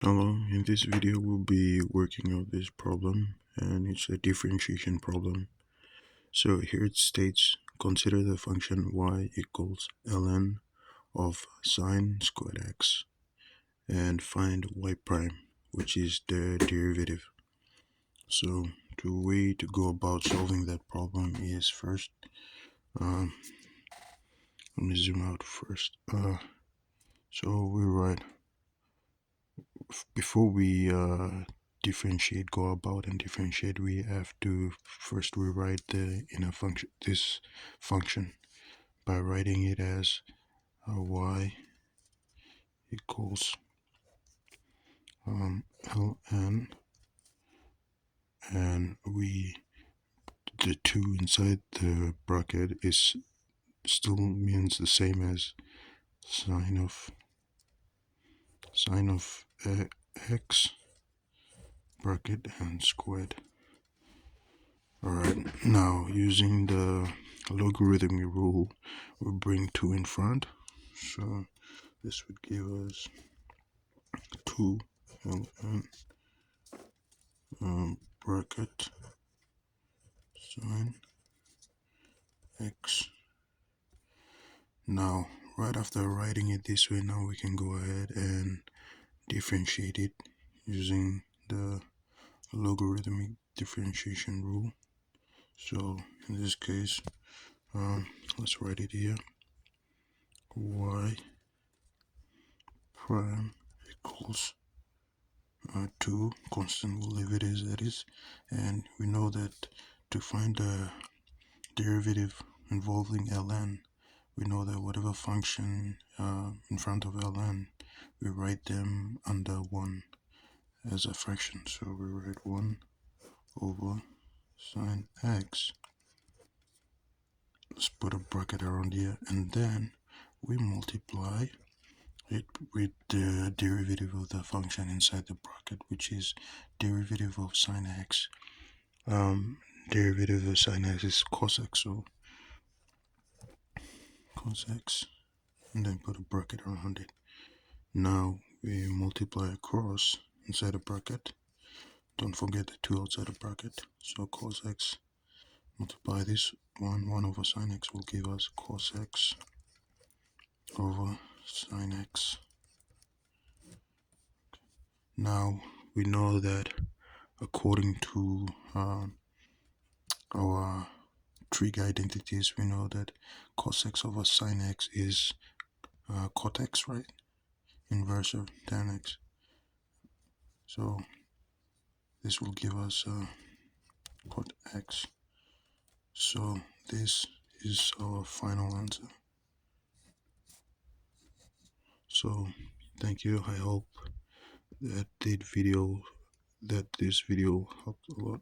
Hello, in this video we'll be working out this problem, and it's a differentiation problem. So here it states, consider the function y equals ln of sine squared x and find y prime, which is the derivative. So the way to go about solving that problem is first, let me zoom out first. So we write, before we go about and differentiate, we have to first rewrite the inner function, this function, by writing it as y equals ln, and the 2 inside the bracket is still means the same as sine of x bracket and squared. Alright, now using the logarithmic rule, we'll bring 2 in front, so this would give us 2 ln bracket sine x. Now right after writing it this way, now we can go ahead and differentiate it using the logarithmic differentiation rule. So in this case, let's write it here. Y prime equals 2 constant, we'll leave it as that is, and we know that to find the derivative involving ln, we know that whatever function in front of ln, we write them under 1 as a fraction. So we write 1 over sine x, let's put a bracket around here, and then we multiply it with the derivative of the function inside the bracket, which is derivative of sine x. Derivative of sine x is cos x, so cos x, and then put a bracket around it. Now we multiply across inside the bracket. Don't forget the 2 outside the bracket. So cos x, multiply this 1 over sine x will give us cos x over sine x. Now we know that according to our trig identities, we know that cos x over sine x is cot x, right? Inverse of tan x. So this will give us cot x. So this is our final answer. So thank you. I hope that this video helped a lot.